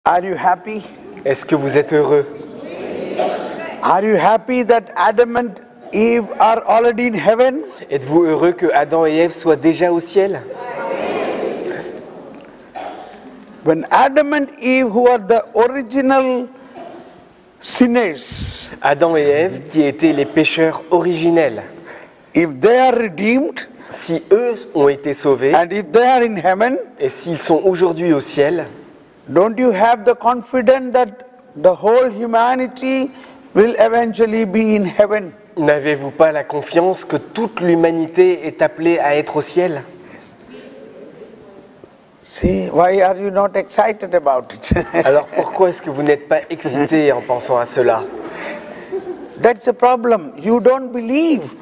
Are you happy? Est-ce que vous êtes heureux? Are you happy that Adam and Eve are already in heaven? Êtes-vous heureux que Adam et Ève soient déjà au ciel? When Adam and Eve, who are the original sinners, Adam et Ève, qui étaient les pécheurs originels, if they are redeemed si eux ont été sauvés and if they are in heaven, et s'ils sont aujourd'hui au ciel, don't you have the confidence that the whole humanity will eventually be in heaven? n'avez-vous pas la confiance que toute l'humanité est appelée à être au ciel? See, why are you not excited about it? Alors pourquoi est-ce que vous n'êtes pas excité en pensant à cela? That's the problem. You don't believe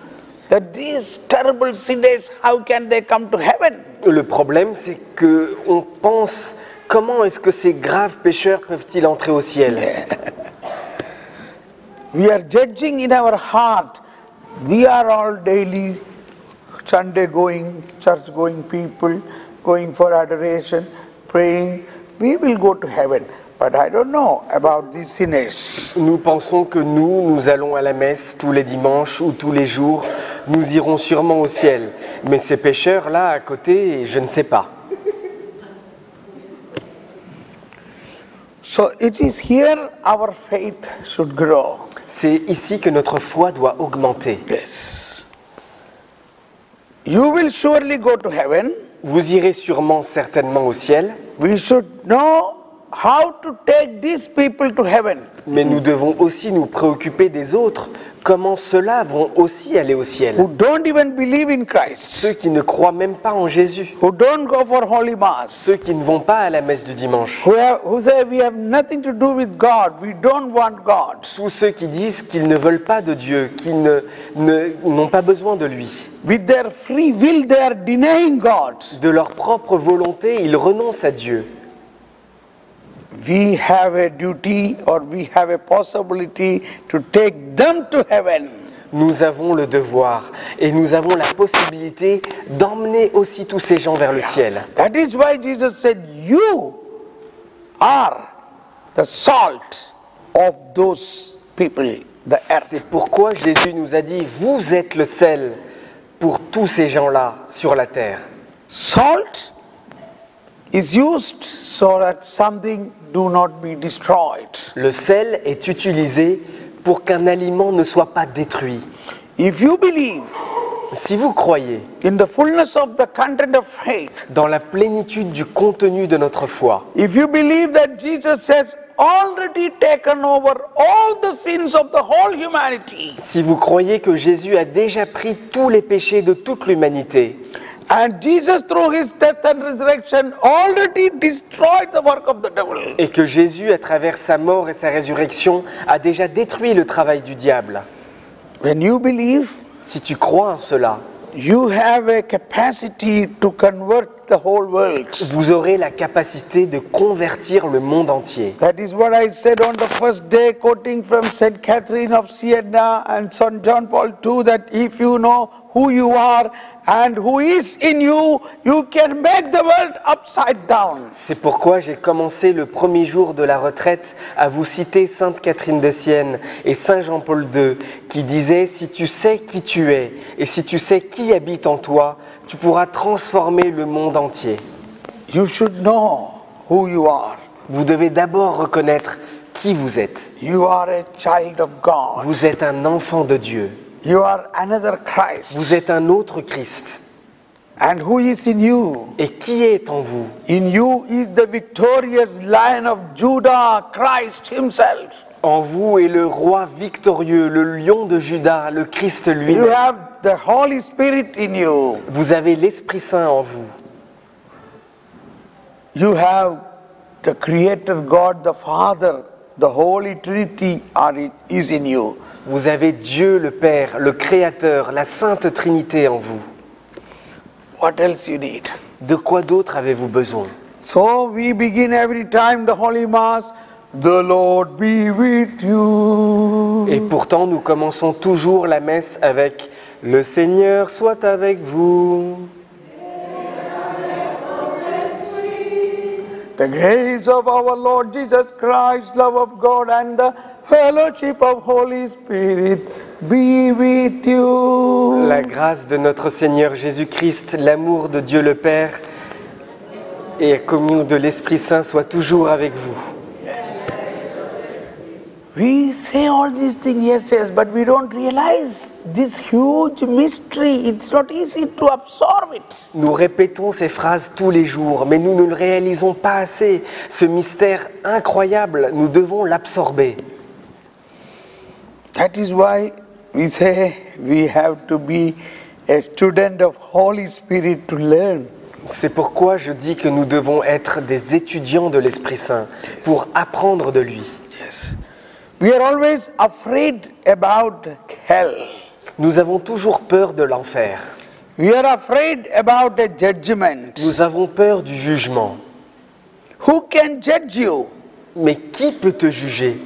that these terrible sinners, how can they come to heaven? Le problème, c'est que on pense, comment est-ce que ces graves pécheurs peuvent-ils entrer au ciel? We are judging in our heart. We are all daily Sunday going, church going people, going for adoration, praying. We will go to heaven. But I don't know about these sinners. Nous pensons que nous allons à la messe tous les dimanches ou tous les jours. Nous irons sûrement au ciel. Mais ces pécheurs-là à côté, je ne sais pas. So it is here our faith should grow. C'est ici que notre foi doit augmenter. Yes. You will surely go to heaven. Vous irez sûrement certainement au ciel. We should know how to take these people to heaven. Mais nous devons aussi nous préoccuper des autres. Comment ceux-là vont aussi aller au ciel? Who don't even believe in Christ. Ceux qui ne croient même pas en Jésus. Who don't go for Holy Mass. Ceux qui ne vont pas à la messe du dimanche. Who say we have nothing to do with God. We don't want God. Tous ceux qui disent qu'ils ne veulent pas de Dieu, qu'ils n'ont pas besoin de lui. With their free will they are denying God. De leur propre volonté, ils renoncent à Dieu. We have a duty or we have a possibility to take them to heaven. Nous avons le devoir et nous avons la possibilité d'emmener aussi tous ces gens vers le ciel. That is why Jesus said, you are the salt of those people, the earth. C'est pourquoi Jésus nous a dit, vous êtes le sel pour tous ces gens-là sur la terre. Salt is used so that something do not be destroyed. Le sel est utilisé pour qu'un aliment ne soit pas détruit. If you believe Si vous croyez in the fullness of the content of faith, dans la plénitude du contenu de notre foi, if you believe that Jesus has already taken over all the sins of the whole humanity, si vous croyez que Jésus a déjà pris tous les péchés de toute l'humanité, and Jesus through his death and resurrection already destroyed the work of the devil, et que Jésus, à travers sa mort et sa résurrection, a déjà détruit le travail du diable, when you believe, si tu crois en cela, you have a capacity to convert the whole world. vous aurez la capacité de convertir le monde entier. That is what I said on the first day, quoting from St. Catherine of Siena and St. John Paul II, that if you know who you are and who is in you, you can make the world upside down. C'est pourquoi j'ai commencé le premier jour de la retraite à vous citer Sainte Catherine de Sienne et Saint Jean-Paul II qui disaient « Si tu sais qui tu es et si tu sais qui habite en toi, tu pourras transformer le monde entier. » You should know who you are. Vous devez d'abord reconnaître qui vous êtes. You are a child of God. Vous êtes un enfant de Dieu. You are another Christ. Vous êtes un autre Christ. And who is in you? Et qui est en vous? In you is the victorious Lion of Judah, Christ himself. En vous est le roi victorieux, le lion de Juda, le Christ You lui-même. have the Holy Spirit in you. Vous avez l'Esprit Saint en vous. You have the Creator God, the Father, the Holy Trinity is in you. Vous avez Dieu le Père, le Créateur, la Sainte Trinité en vous. What else you need? De quoi d'autre avez-vous besoin? So we begin every time the Holy Mass, the Lord be with you. Et pourtant, nous commençons toujours la messe avec « Le Seigneur soit avec vous ». the grace of our Lord Jesus Christ, love of God, and the fellowship of Holy Spirit be with you. La grâce de notre Seigneur Jésus-Christ, l'amour de Dieu le Père et la communion de l'Esprit Saint soit toujours avec vous. We say all these things, yes, yes, but we don't realize this huge mystery. It's not easy to absorb it. Nous répétons ces phrases tous les jours, mais nous ne le réalisons pas assez. Ce mystère incroyable, nous devons l'absorber. That is why we say we have to be a student of Holy Spirit to learn. C'est pourquoi je dis que nous devons être des étudiants de l'Esprit Saint pour apprendre de lui. Yes. We are always afraid about hell. Nous avons toujours peur de l'enfer. We are afraid about a judgment. Nous avons peur du jugement. Who can judge you? Mais qui peut te juger?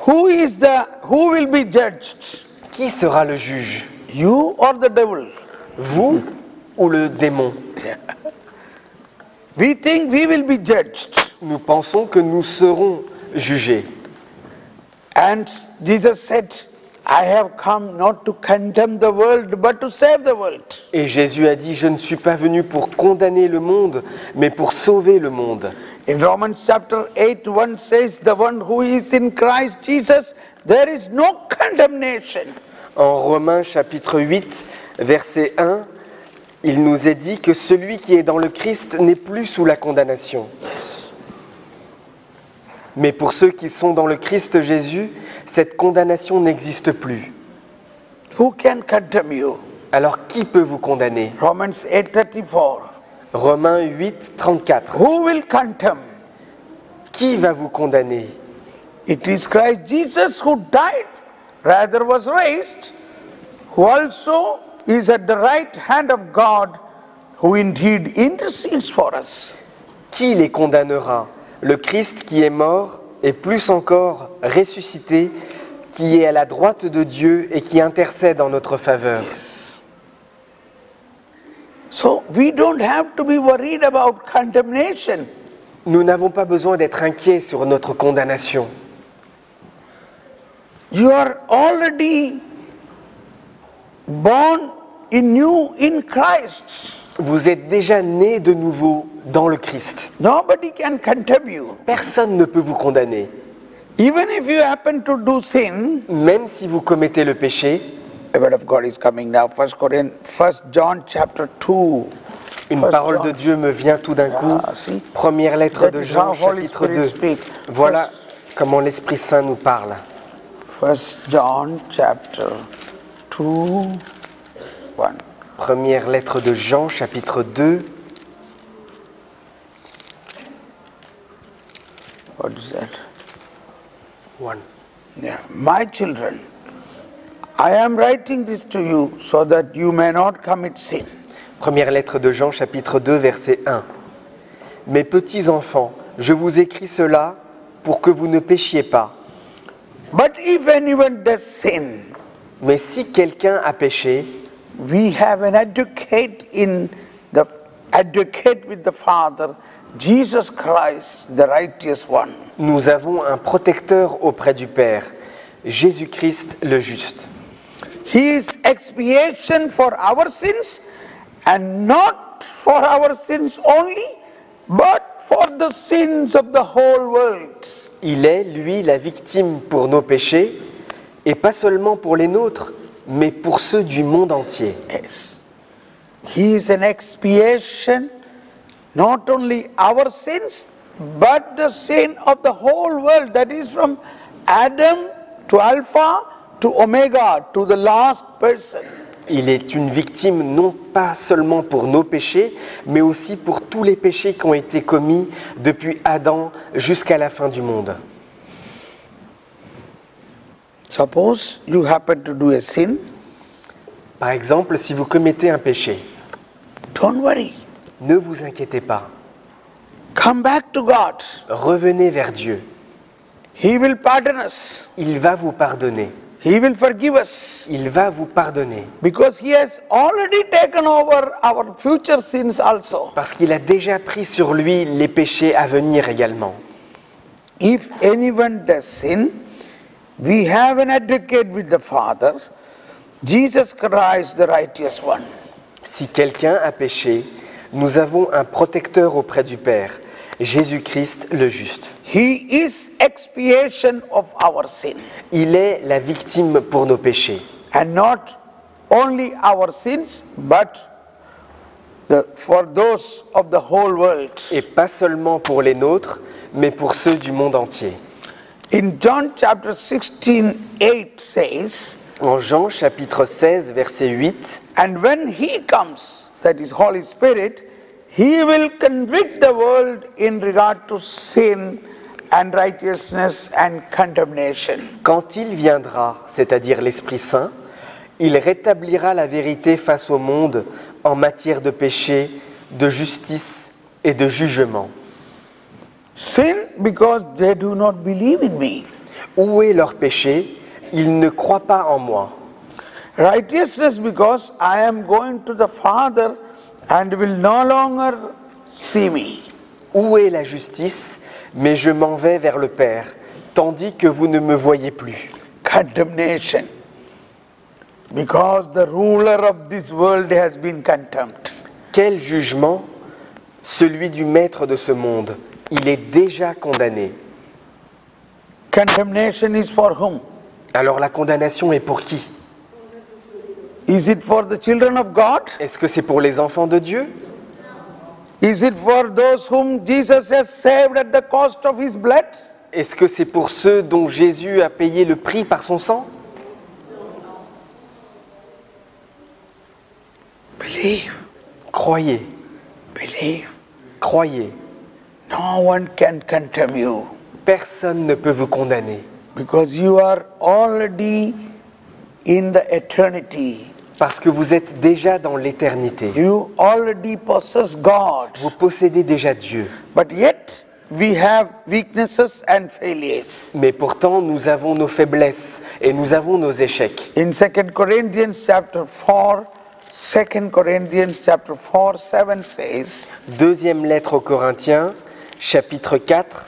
Who will be judged? Qui sera le juge? You or the devil? Vous ou le démon? We think we will be judged. Nous pensons que nous serons jugés. And Jesus said, I have come not to condemn the world, but to save the world. Et Jésus a dit, je ne suis pas venu pour condamner le monde, mais pour sauver le monde. In Romans chapter 8, 1 says, the one who is in Christ Jesus, there is no condemnation. En Romains chapitre 8, verset 1, il nous est dit que celui qui est dans le Christ n'est plus sous la condamnation. Mais pour ceux qui sont dans le Christ Jésus, cette condamnation n'existe plus. Who can condemn you? Alors qui peut vous condamner? Romans 8:34. Romains 8, 34. Who will condemn? Qui va vous condamner? It is Christ Jesus who died, rather was raised, who also is at the right hand of God, who indeed intercedes for us. Qui les condamnera? Le Christ qui est mort et plus encore ressuscité, qui est à la droite de Dieu et qui intercède en notre faveur. So we don't have to be worried about condemnation. Nous n'avons pas besoin d'être inquiets sur notre condamnation. You are already born new in Christ. Vous êtes déjà nés de nouveau dans le Christ. Nobody can condemn you. Personne ne peut vous condamner. Even if you happen to do sin, Même si vous commettez le péché, the word of God is coming now. 1 John chapter 2. une First parole John. de Dieu me vient tout d'un coup. see? Première lettre That de is Jean, how Holy chapitre Spirit 2. speaks. Voilà comment l'Esprit Saint nous parle. 1 John chapter 2, 1. Première lettre de Jean, chapitre 2. What is that? 1. Yeah. My children, I am writing this to you so that you may not commit sin. Première lettre de Jean, chapitre 2, verset 1. Mes petits enfants, je vous écris cela pour que vous ne péchiez pas. But if anyone does sin, Mais si quelqu'un a péché, we have an advocate with the Father, Jesus Christ, the righteous one. nous avons un protecteur auprès du Père, Jésus-Christ le juste. He is expiation for our sins, and not for our sins only, but for the sins of the whole world. Il est, lui, la victime pour nos péchés, et pas seulement pour les nôtres, mais pour ceux du monde entier. Yes. He is an expiation, not only our sins, but the sin of the whole world. That is from Adam to Alpha to Omega, to the last person. Il est une victime non pas seulement pour nos péchés, mais aussi pour tous les péchés qui ont été commis depuis Adam jusqu'à la fin du monde. Suppose you happen to do a sin, Par exemple, si vous commettez un péché, don't worry. ne vous inquiétez pas. Come back to God. Revenez vers Dieu. He will pardon us. Il va vous pardonner. He will forgive us il va vous pardonner. because He has already taken over our future sins also. Parce qu'il a déjà pris sur lui les péchés à venir également. If anyone does sin, we have an advocate with the Father, Jesus Christ, the righteous one. Si quelqu'un a péché, nous avons un protecteur auprès du Père, Jésus-Christ le juste. He is expiation of our sin. Il est la victime pour nos péchés. And not only our sins, but for those of the whole world. Et pas seulement pour les nôtres, mais pour ceux du monde entier. In John chapter 16, 8 says, En Jean chapitre 16, verset 8, and when He comes, that is Holy Spirit, He will convict the world in regard to sin and righteousness and condemnation. quand il viendra, c'est-à-dire l'Esprit Saint, il rétablira la vérité face au monde en matière de péché, de justice et de jugement. Sin because they do not believe in me. Où est leur péché? Ils ne croient pas en moi. Righteousness because I am going to the Father and will no longer see me. Où est la justice? Mais je m'en vais vers le Père, tandis que vous ne me voyez plus. Condemnation because the ruler of this world has been condemned. Quel jugement? Celui du maître de ce monde. Il est déjà condamné. Condemnation is for whom? Alors la condamnation est pour qui? Is it for the children of God? Est-ce que c'est pour les enfants de Dieu? Is it for those whom Jesus has saved at the cost of His blood? Est-ce que c'est pour ceux dont Jésus a payé le prix par son sang? Believe, Croyez, believe. croyez. No one can condemn you Personne ne peut vous condamner because you are already in the eternity. parce que vous êtes déjà dans l'éternité. You already possess God. Vous possédez déjà Dieu. But yet we have weaknesses and failures. Mais pourtant, nous avons nos faiblesses et nous avons nos échecs. In 2 Corinthians chapter 4, 2 Corinthians chapter 4, 7 says, Deuxième lettre aux Corinthiens, chapitre 4,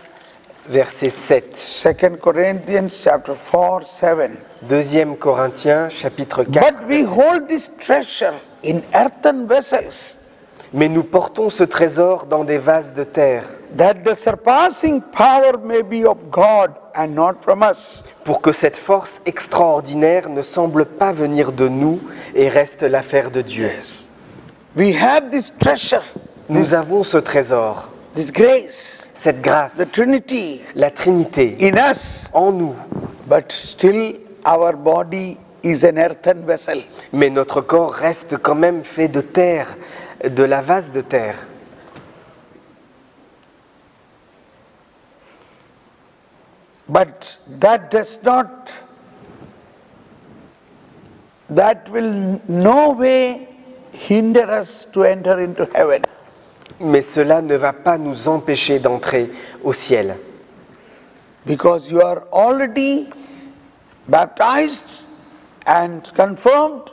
verset 7. 2 Corinthians chapter 4, 7. Deuxième Corinthiens, chapitre 4. But we hold this treasure in earthen vessels, Mais nous portons ce trésor dans des vases de terre, that the surpassing power may be of God and not from us. pour que cette force extraordinaire ne semble pas venir de nous et reste l'affaire de Dieu. We have this treasure, Nous avons ce trésor, this grace, cette grâce, the Trinity la Trinité, in us, en nous. but still our body is an earthen vessel. Mais notre corps reste quand même fait de terre, de la vase de terre. But that will no way hinder us to enter into heaven. Mais cela ne va pas nous empêcher d'entrer au ciel. Because you are already baptized and confirmed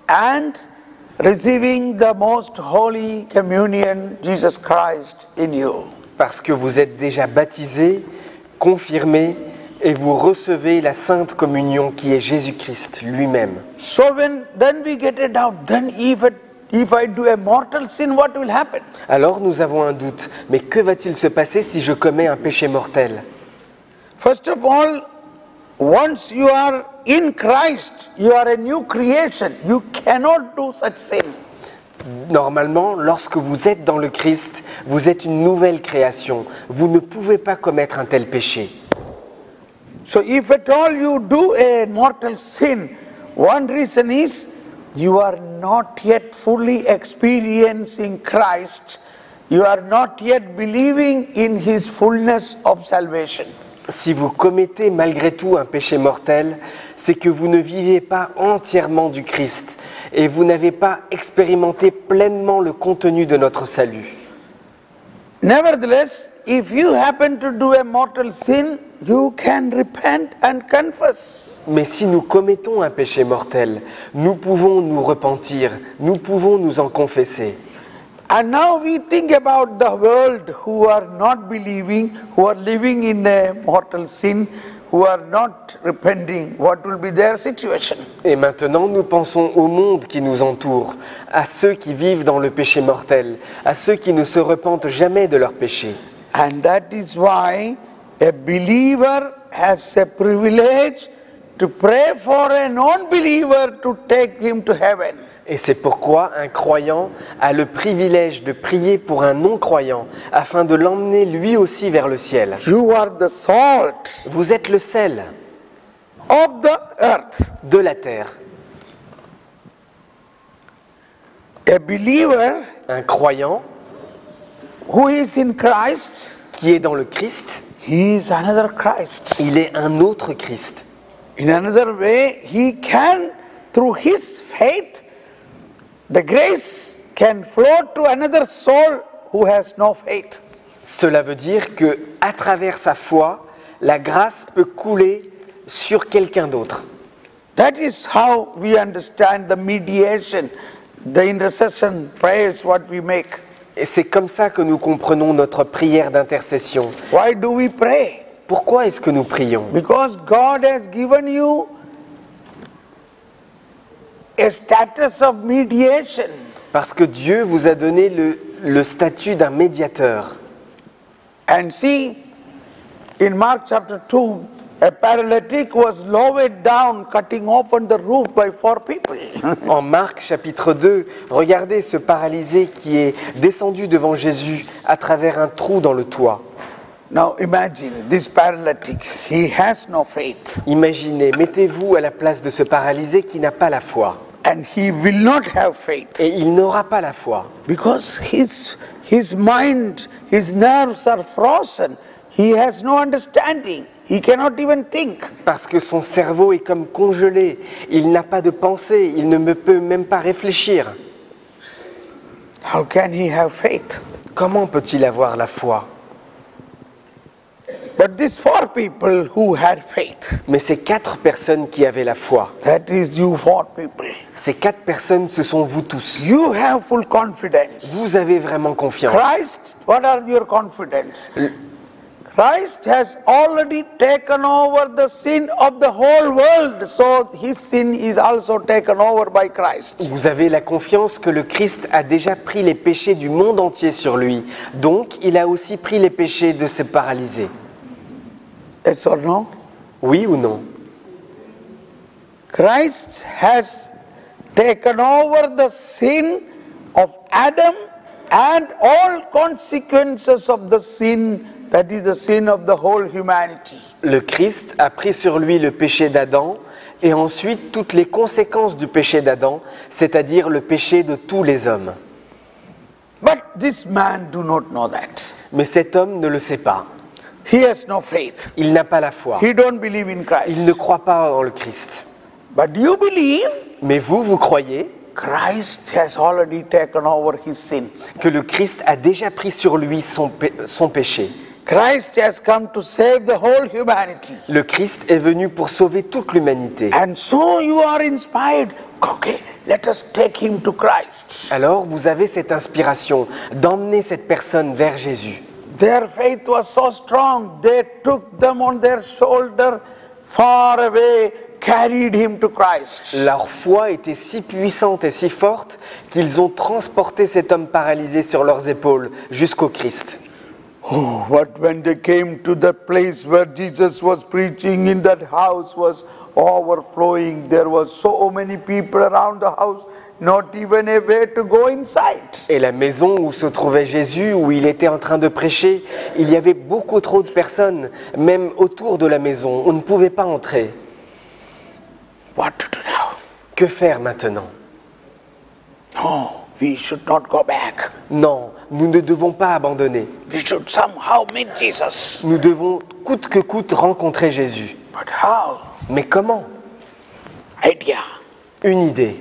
and receiving the most holy communion, Jesus Christ, in you. Parce que vous êtes déjà baptisés, confirmés, et vous recevez la Sainte Communion qui est Jésus-Christ lui-même. So then we get it out. Then if I do a mortal sin, what will happen? Alors nous avons un doute, mais que va-t-il se passer si je commets un péché mortel? First of all, once you are in Christ, you are a new creation. You cannot do such sin. Normalement, lorsque vous êtes dans le Christ, vous êtes une nouvelle création. Vous ne pouvez pas commettre un tel péché. So if at all you do a mortal sin, one reason is you are not yet fully experiencing Christ. You are not yet believing in His fullness of salvation. Si vous commettez malgré tout un péché mortel, c'est que vous ne vivez pas entièrement du Christ et vous n'avez pas expérimenté pleinement le contenu de notre salut. Nevertheless, if you happen to do a mortal sin, you can repent and confess. Mais si nous commettons un péché mortel, nous pouvons nous repentir, nous pouvons nous en confesser. And now we think about the world who are not believing, who are living in a mortal sin, who are not repenting. What will be their situation? Et maintenant, nous pensons au monde qui nous entoure, à ceux qui vivent dans le péché mortel, à ceux qui ne se repentent jamais de leur péché. And that is why a believer has a privilege to pray for a non-believer to take him to heaven. Et c'est pourquoi un croyant a le privilège de prier pour un non-croyant afin de l'emmener lui aussi vers le ciel. You are the salt Vous êtes le sel of the earth. de la terre. A believer Un croyant who is in Christ, qui est dans le Christ, he is another Christ. il est un autre Christ. In another way, he can, through his faith, the grace can flow to another soul who has no faith. Cela veut dire que à travers sa foi, la grâce peut couler sur quelqu'un d'autre. That is how we understand the mediation, the intercession prayers what we make. Et c'est comme ça que nous comprenons notre prière d'intercession. Why do we pray? Pourquoi est-ce que nous prions? Because God has given you a status of mediation. Parce que Dieu vous a donné le statut d'un médiateur. And see, in Mark chapter 2, a paralytic was lowered down, cutting open the roof by 4 people. En Marc chapitre 2, regardez ce paralysé qui est descendu devant Jésus à travers un trou dans le toit. Now imagine this paralytic, he has no faith. Imaginez, mettez-vous à la place de ce paralysé qui n'a pas la foi. And he will not have faith Et il n'aura pas la foi. because his mind, his nerves are frozen. He has no understanding. He cannot even think. Parce que son cerveau est comme congelé. Il n'a pas de pensée. Il ne me peut même pas réfléchir. How can he have faith? Comment peut-il avoir la foi? But these 4 people who had faith, Mais ces 4 personnes qui avaient la foi, that is you 4 people. ces 4 personnes, ce sont vous tous. You have full confidence. Vous avez vraiment confiance. Christ, what are your confidence? Christ has already taken over the sin of the whole world, so his sin is also taken over by Christ. Vous avez la confiance que le Christ a déjà pris les péchés du monde entier sur lui. Donc, il a aussi pris les péchés de ces paralysés. Yes or no? Oui ou non? Christ has taken over the sin of Adam and all consequences of the sin, that is the sin of the whole humanity. Le Christ a pris sur lui le péché d'Adam et ensuite toutes les conséquences du péché d'Adam, c'est-à-dire le péché de tous les hommes. But this man do not know that. Mais cet homme ne le sait pas. He has no faith. Il n'a pas la foi. He don't believe in Il ne Christ. croit pas en le Christ. But you believe Mais vous croyez Christ has already taken over his sin. que le Christ a déjà pris sur lui son péché. Christ has come to save the whole humanity. Le Christ est venu pour sauver toute l'humanité. And so you are inspired. Okay, let us take him to Christ. Alors vous avez cette inspiration d'emmener cette personne vers Jésus. Their faith was so strong, they took them on their shoulder far away, carried him to Christ. Leur foi était si puissante et si forte qu'ils ont transporté cet homme paralysé sur leurs épaules jusqu'au Christ. Oh, but when they came to the place where Jesus was preaching, in that house was overflowing. There was so many people around the house, not even a way to go inside. Et la maison où se trouvait Jésus, où il était en train de prêcher, il y avait beaucoup trop de personnes, même autour de la maison. On ne pouvait pas entrer. What to do now? Que faire maintenant? No, we should not go back. Non, nous ne devons pas abandonner. We should somehow meet Jesus. Nous devons coûte que coûte rencontrer Jésus. But how? Mais comment? Idea. Une idée.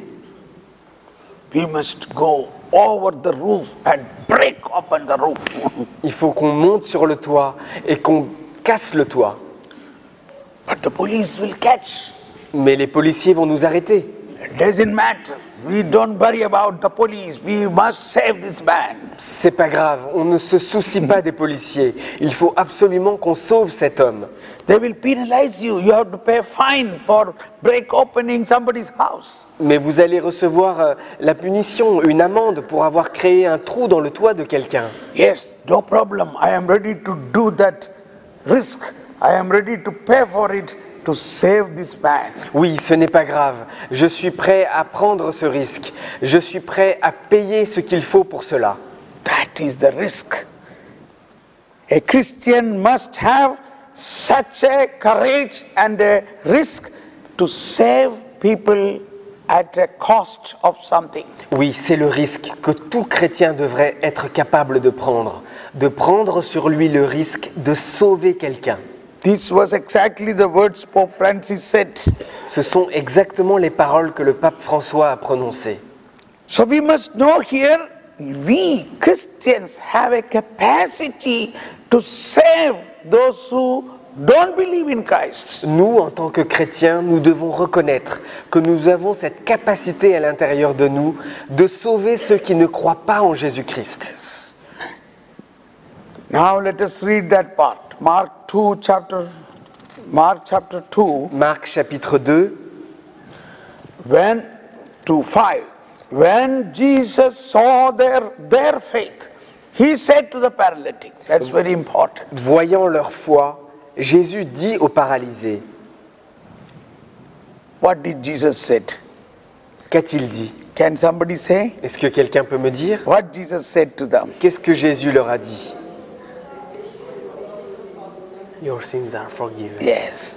We must go over the roof and break open the roof. Il faut qu'on monte sur le toit et qu'on casse le toit. But the police will catch. Mais les policiers vont nous arrêter. It doesn't matter. We don't worry about the police. We must save this man. C'est pas grave, on ne se soucie pas des policiers. Il faut absolument qu'on sauve cet homme. They will penalize you. You have to pay a fine for break opening somebody's house. Mais vous allez recevoir la punition, une amende pour avoir créé un trou dans le toit de quelqu'un. Yes, no problem. I am ready to do that risk. I am ready to pay for it to save this man. Oui, ce n'est pas grave. Je suis prêt à prendre ce risque. Je suis prêt à payer ce qu'il faut pour cela. That is the risk. A Christian must have such a courage and a risk to save people at a cost of something. Oui, c'est le risque que tout chrétien devrait être capable de prendre sur lui le risque de sauver quelqu'un. This was exactly the words Pope Francis said. Ce sont exactement les paroles que le pape François a prononcées. So we must know here, we Christians have a capacity to save those who don't believe in Christ. Nous, en tant que chrétiens, nous devons reconnaître que nous avons cette capacité à l'intérieur de nous de sauver ceux qui ne croient pas en Jésus-Christ. Now let us read that part. Mark chapter 2, Marc chapitre 2, to 5. When Jesus saw their faith, he said to the paralytic, that's very important. voyant leur foi, Jésus dit aux paralysés. What did Jesus said? Qu'a-t-il dit? Can somebody say? Est-ce que quelqu'un peut me dire? What Jesus said to them? Qu'est-ce que Jésus leur a dit? Your sins are forgiven. Yes.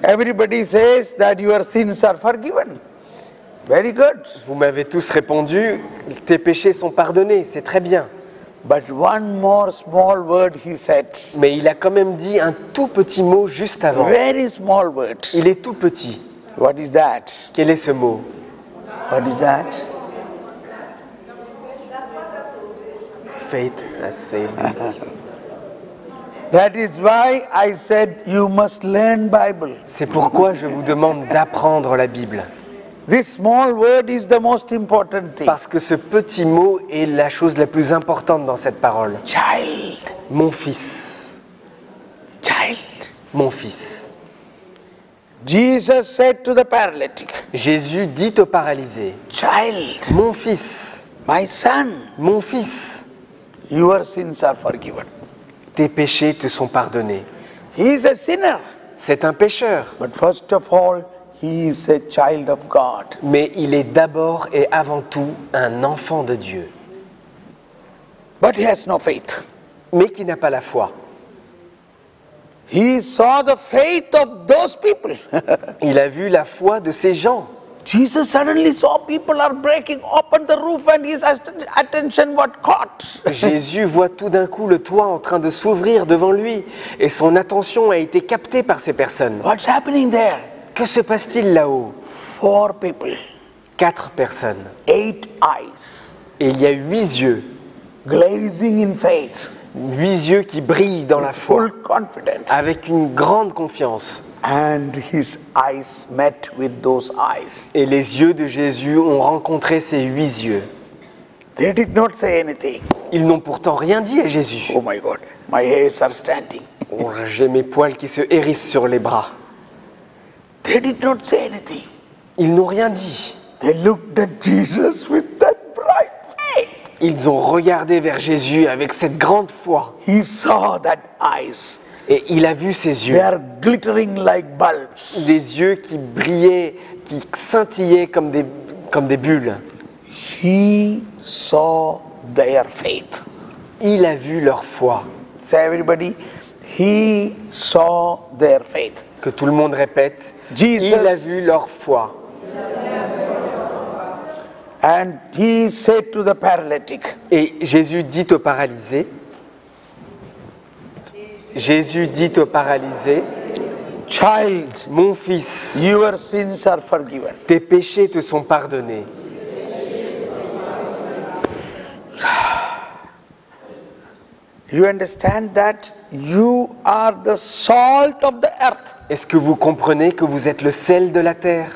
Everybody says that your sins are forgiven. Very good. Vous m'avez tous répondu, tes péchés sont pardonnés, c'est très bien. But one more small word he said. Mais il a quand même dit un tout petit mot juste avant. Very small word. Il est tout petit. What is that? Quel est ce mot? What is that? Faith has saved you. That is why I said you must learn Bible. C'est pourquoi je vous demande d'apprendre la Bible. This small word is the most important thing. Parce que ce petit mot est la chose la plus importante dans cette parole. Child. Mon fils. Child. Mon fils. Jesus said to the paralytic, Jésus dit au paralysé, Child, mon fils, my son, mon fils, your sins are forgiven. tes péchés te sont pardonnés. He is a sinner, C'est un pécheur, but first of all, he is a child of God. mais il est d'abord et avant tout un enfant de Dieu, But he has no faith. mais qui n'a pas la foi. He saw the faith of those people. Il a vu la foi de ces gens. Jesus suddenly saw people are breaking open the roof and his attention was caught. Jésus voit tout d'un coup le toit en train de s'ouvrir devant lui et son attention a été captée par ces personnes. What's happening there? Que se passe-t-il là-haut? 4 people, 4 personnes. 8 eyes, Et il y a 8 yeux. glazing in faith, 8 yeux qui brillent dans la foi, full confidence. avec une grande confiance. And his eyes met with those eyes. Et les yeux de Jésus ont rencontré ces 8 yeux. They did not say anything. Ils n'ont pourtant rien dit à Jésus. Oh my God, my hairs are standing. Oh, j'ai mes poils qui se hérissent sur les bras. They did not say anything. Ils n'ont rien dit. They looked at Jesus with that bright faith. Ils ont regardé vers Jésus avec cette grande foi. He saw that eyes. Et il a vu ses They yeux. are glittering like bulbs. Des yeux qui brillaient, qui scintillaient comme des bulles. He saw their faith. Il a vu leur foi. Say everybody, he saw their faith. Que tout le monde répète. Jesus. Il a vu leur foi. And he said to the paralytic, Et Jésus dit au paralysé, Child, mon fils, your sins are forgiven. tes péchés te sont pardonnés. You understand that you are the salt of the earth. Est-ce que vous comprenez que vous êtes le sel de la terre?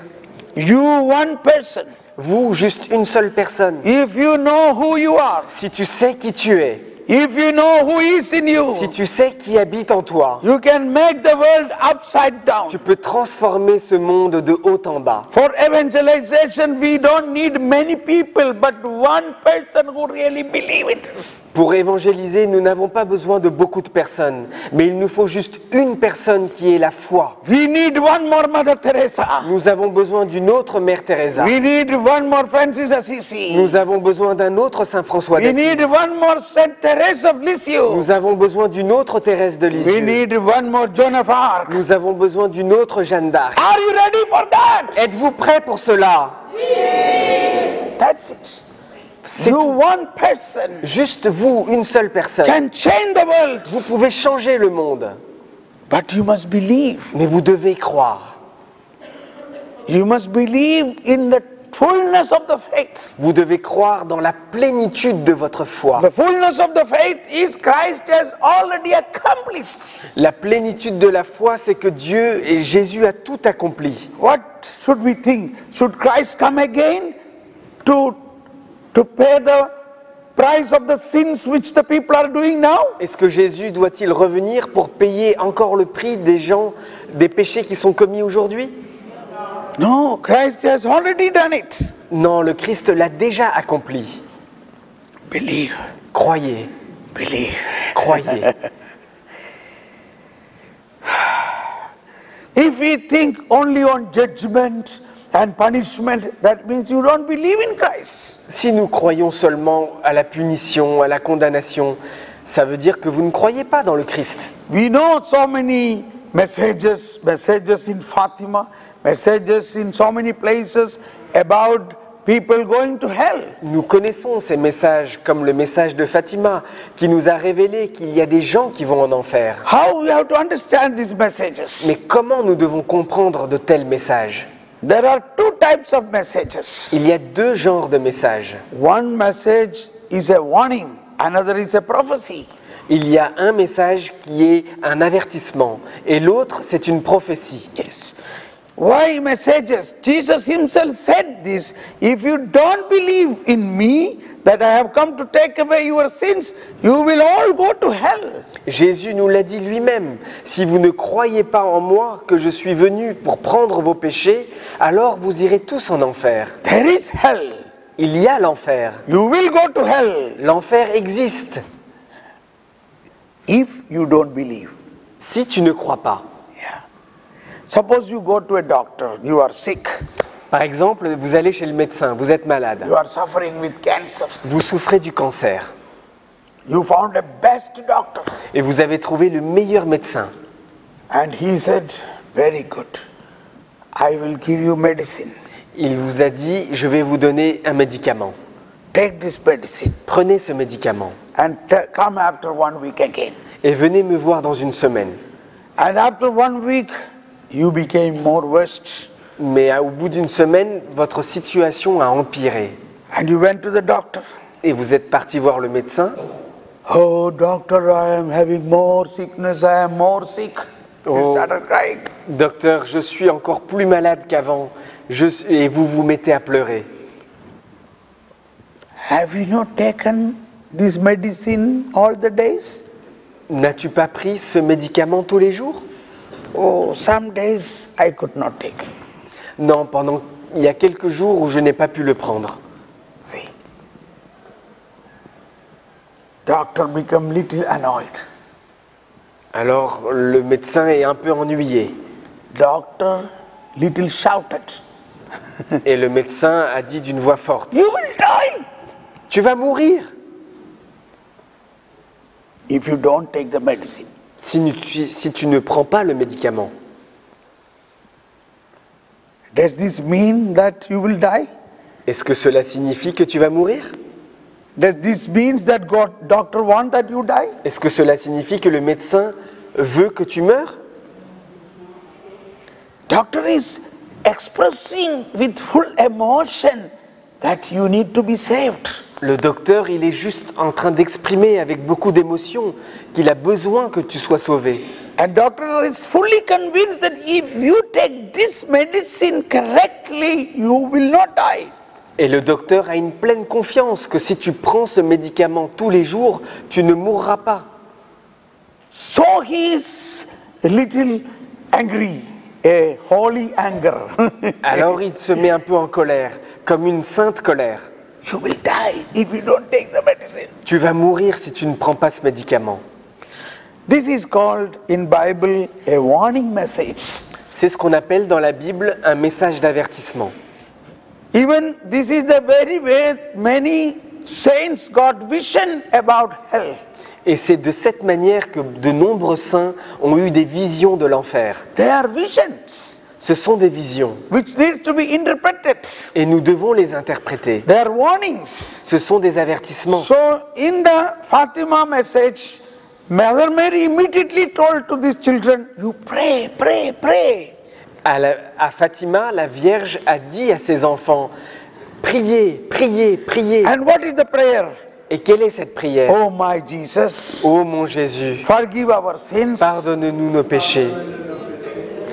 You, one person. Vous, juste une seule personne. If you know who you are, Si tu sais qui tu es, if you know who is in you, si tu sais qui habite en toi, you can make the world upside down. tu peux transformer ce monde de haut en bas. For evangelization, we don't need many people, but one person who really believes in this. Pour évangéliser, nous n'avons pas besoin de beaucoup de personnes, mais il nous faut juste une personne qui ait la foi. We need one more Mother Teresa. Nous avons besoin d'une autre Mère Teresa. We need one more Francis Assisi. Nous avons besoin d'un autre Saint François We d'Assise. need one more Saint Teresa of Lisieux. Nous avons besoin d'une autre Thérèse de We Lisieux. need one more Joan of Arc. Nous avons besoin d'une autre Jeanne d'Arc. Are you ready for that? Êtes-vous prêts pour cela? That's it. C'est You, tout. one person, Juste vous, une seule personne. can change the world. Vous pouvez changer le monde, But you must believe. mais vous devez croire. You must believe in the fullness of the faith. Vous devez croire dans la plénitude de votre foi. The fullness of the faith is Christ has already accomplished. La plénitude de la foi, c'est que Dieu et Jésus a tout accompli. What should we think? Should Christ come again to pay the price of the sins which the people are doing now? Est-ce que Jésus doit-il revenir pour payer encore le prix des gens, des péchés qui sont commis aujourd'hui? No, Christ has already done it. Non, le Christ l'a déjà accompli. Believe, Croyez, believe. croyez. If we think only on judgment and punishment, that means you don't believe in Christ. Si nous croyons seulement à la punition, à la condamnation, ça veut dire que vous ne croyez pas dans le Christ. We know so many messages in Fatima, messages in so many places about people going to hell. Nous connaissons ces messages, comme le message de Fatima, qui nous a révélé qu'il y a des gens qui vont en enfer. How we have to understand these messages? Mais comment nous devons comprendre de tels messages? There are two types of messages. Il y a deux genres de messages. One message is a warning, another is a prophecy. Il y a un message qui est un avertissement et l'autre c'est une prophétie. Yes. Why messages? Jesus himself said this, if you don't believe in me, that I have come to take away your sins, you will all go to hell. Jésus nous l'a dit lui-même, si vous ne croyez pas en moi que je suis venu pour prendre vos péchés, alors vous irez tous en enfer. There is hell. Il y a l'enfer. You will go to hell L'enfer existe if you don't believe. si tu ne crois pas. Yeah. Suppose you go to a doctor, you are sick, Par exemple, vous allez chez le médecin, vous êtes malade, you are suffering with cancer. vous souffrez du cancer You found a best doctor et vous avez trouvé le meilleur médecin. and he said, very good, I will give you medicine. Il vous a dit, je vais vous donner un médicament. Take this medicine Prenez ce médicament and come after 1 week again. et venez me voir dans une semaine. And after 1 week, you became more worse. Mais au bout d'une semaine, votre situation a empiré. And you went to the doctor. Et vous êtes parti voir le médecin. Oh, doctor, I am having more sickness, I am more sick. You Oh. started crying. Docteur, je suis encore plus malade qu'avant. Et vous vous mettez à pleurer. Have you not taken this medicine all the days? N'as-tu pas pris ce médicament tous les jours? Oh, some days I could not take. Non, il y a quelques jours où je n'ai pas pu le prendre. See, doctor become little annoyed. Alors le médecin est un peu ennuyé. Doctor little shouted, Et le médecin a dit d'une voix forte, you will die tu vas mourir if you don't take the medicine. si tu ne prends pas le médicament. Does this mean that you will die? Est-ce que cela signifie que tu vas mourir? Does this mean that doctor want that you die? Est-ce que cela signifie que le médecin veut que tu meurs? Doctor is expressing with full emotion that you need to be saved. Le docteur, il est juste en train d'exprimer avec beaucoup d'émotion qu'il a besoin que tu sois sauvé. And doctor is fully convinced that if you take this medicine correctly, you will not die. Et le docteur a une pleine confiance que si tu prends ce médicament tous les jours, tu ne mourras pas. So he is a little angry, a holy anger. Alors il se met un peu en colère, comme une sainte colère. You will die if you don't take the medicine. Tu vas mourir si tu ne prends pas ce médicament. This is called in Bible a warning message. C'est ce qu'on appelle dans la Bible un message d'avertissement. Even this is the very way many saints got vision about hell. Et c'est de cette manière que de nombreux saints ont eu des visions de l'enfer. They are visions Ce sont des visions which need to be interpreted. et nous devons les interpréter. They are warnings. Ce sont des avertissements. So in the Fatima message, Mother Mary immediately told to these children, you pray, pray, pray. À Fatima, la Vierge a dit à ses enfants, priez, priez, priez. And what is the prayer? Et quelle est cette prière? Oh my Jesus, Ô mon Jésus, forgive our sins, pardonne-nous nos péchés,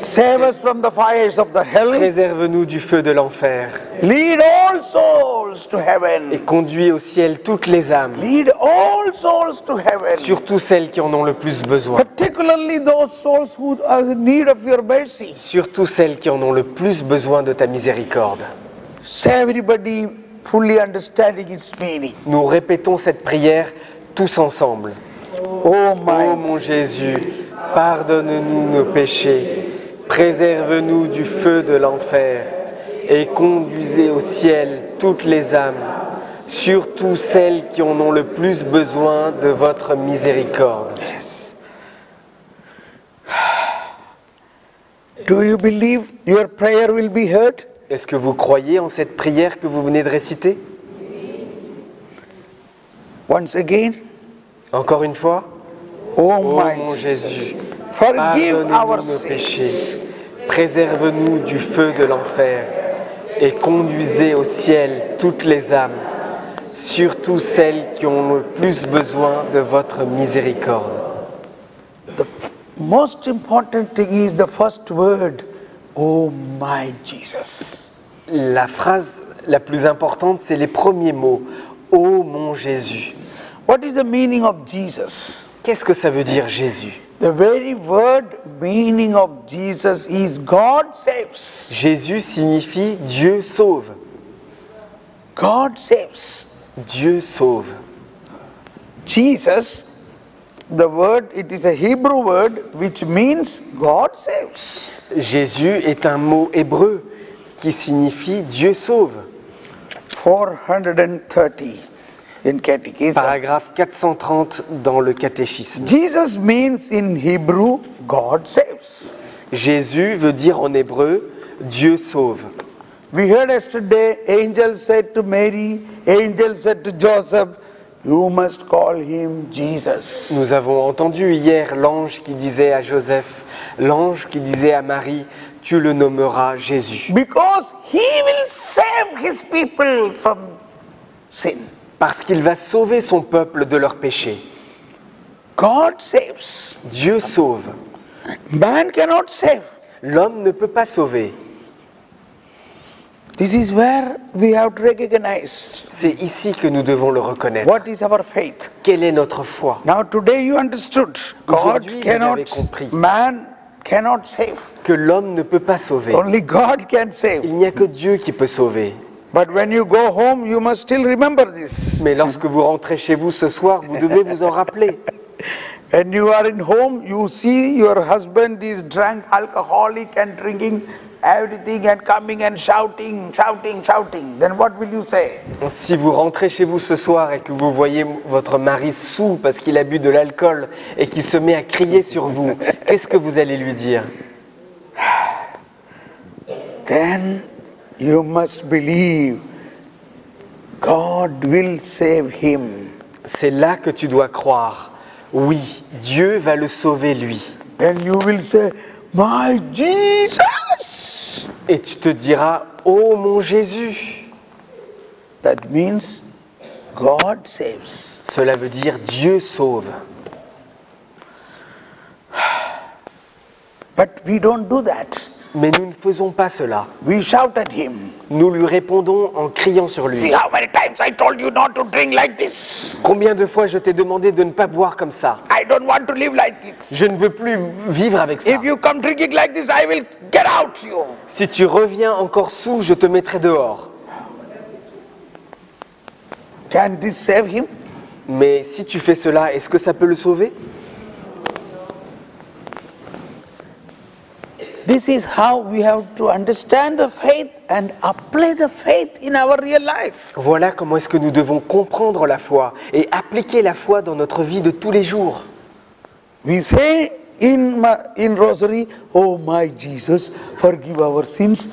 save us from the fires of the hell, préserve-nous du feu de l'enfer lead all souls to et heaven. conduis au ciel toutes les âmes, Lead all souls to heaven. surtout celles qui en ont le plus besoin, Particularly those souls who are in need of your mercy. surtout celles qui en ont le plus besoin de ta miséricorde. Say everybody fully understanding its meaning. Nous répétons cette prière tous ensemble. Oh Ô my, mon Jésus, pardonne-nous nos péchés, préserve-nous du feu de l'enfer et conduisez au ciel toutes les âmes, surtout celles qui en ont le plus besoin de votre miséricorde. do you believe your prayer will be heard? Est-ce que vous croyez en cette prière que vous venez de réciter? Once again, Encore une fois, oh ô my mon Jesus, Jésus, forgive our pardonne-nous nos sins. péchés, préserve-nous du feu de l'enfer et conduisez au ciel toutes les âmes, surtout celles qui ont le plus besoin de votre miséricorde. The most important thing is the first word, oh my Jesus. La phrase la plus importante, c'est les premiers mots. Ô mon Jésus. What is the meaning of Jesus? Qu'est-ce que ça veut dire Jésus? The very word meaning of Jesus is God saves. Jésus signifie Dieu sauve. God saves. Dieu sauve. Jesus, the word, it is a Hebrew word which means God saves. Jésus est un mot hébreu qui signifie Dieu sauve. 430 in Catechism. Paragraphe 430 dans le catéchisme. Jesus means in Hebrew, God saves. Jésus veut dire en hébreu Dieu sauve. We heard yesterday, angel said to Mary, angel said to Joseph, you must call him Jesus. Nous avons entendu hier l'ange qui disait à Joseph, l'ange qui disait à Marie, tu le nommeras Jésus. Because he will save his people from sin. Parce qu'il va sauver son peuple de leurs péchés. God saves. Dieu sauve. Man cannot save. L'homme ne peut pas sauver. This is where we have to recognize C'est ici que nous devons le reconnaître. what is our faith. Quelle est notre foi? Now today you understood. God Aujourd'hui, vous avez cannot, compris. man cannot save. Que l'homme ne peut pas sauver. Only God can save. Il n'y a que Dieu qui peut sauver. But when you go home, you must still remember this. Mais lorsque vous rentrez chez vous ce soir, vous devez vous en rappeler. When you are in home, you see your husband is drunk, alcoholic and drinking everything and coming and shouting, shouting, shouting. Then what will you say? Si vous rentrez chez vous ce soir et que vous voyez votre mari saoul parce qu'il a bu de l'alcool et qu'il se met à crier sur vous, qu'est-ce que vous allez lui dire? Then you must believe God will save him. C'est là que tu dois croire. Oui, Dieu va le sauver lui. Then you will say, my Jesus. Et tu te diras, oh mon Jésus. That means God saves. Cela veut dire Dieu sauve. But we don't do that. Mais nous ne faisons pas cela. We shout at him. Nous lui répondons en criant sur lui. See how many times I told you not to drink like this. Combien de fois je t'ai demandé de ne pas boire comme ça? I don't want to live like this. Je ne veux plus vivre avec ça. If you come drinking like this, I will get out you. Si tu reviens encore sous, je te mettrai dehors. Can this save him? Mais si tu fais cela, est-ce que ça peut le sauver? This is how we have to understand the faith and apply the faith in our real life. Voilà comment est-ce que nous devons comprendre la foi et appliquer la foi dans notre vie de tous les jours. We say in Rosary, oh my Jesus, forgive our sins,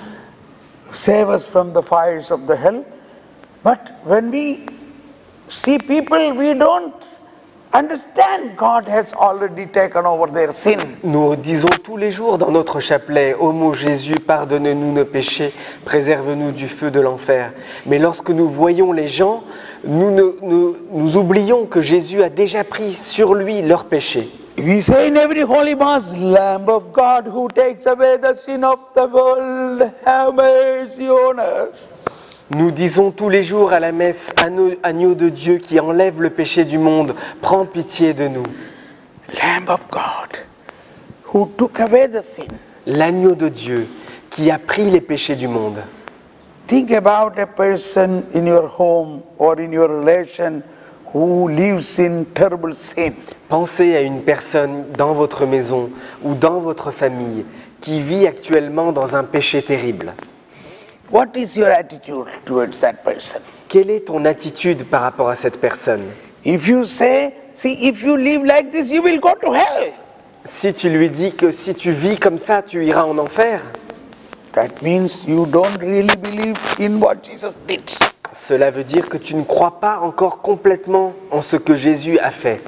save us from the fires of the hell. But when we see people, we don't understand God has already taken over their sin. Nous disons tous les jours dans notre chapelet, ô mon Jésus, pardonne-nous nos péchés, préserve-nous du feu de l'enfer. Mais lorsque nous voyons les gens, nous oublions que Jésus a déjà pris sur lui leurs péchés. We say in every holy mass, Lamb of God who takes away the sin of the world, have mercy on us. Nous disons tous les jours à la messe, agneau de Dieu qui enlève le péché du monde, prends pitié de nous. Lamb of God who took away the sin. L'agneau de Dieu qui a pris les péchés du monde. Think about a person in your home or in your relation who lives in terrible sin. Pensez à une personne dans votre maison ou dans votre famille qui vit actuellement dans un péché terrible. What is your attitude towards that person? Quelle est ton attitude par rapport à cette personne? If you say, see, if you live like this, you will go to hell. Si tu lui dis que si tu vis comme ça, tu iras en enfer, That means you don't really believe in what Jesus did. cela veut dire que tu ne crois pas encore complètement en ce que Jésus a fait.